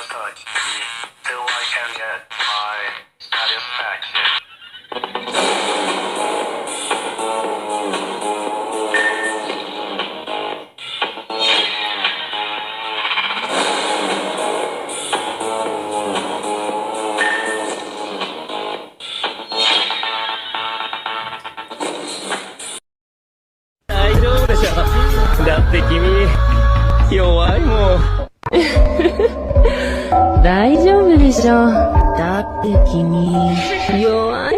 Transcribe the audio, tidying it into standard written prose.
touch me till I can get my satisfaction. 大丈夫でしょ。だって君、弱いもん。大丈夫でしょ。だって君、弱い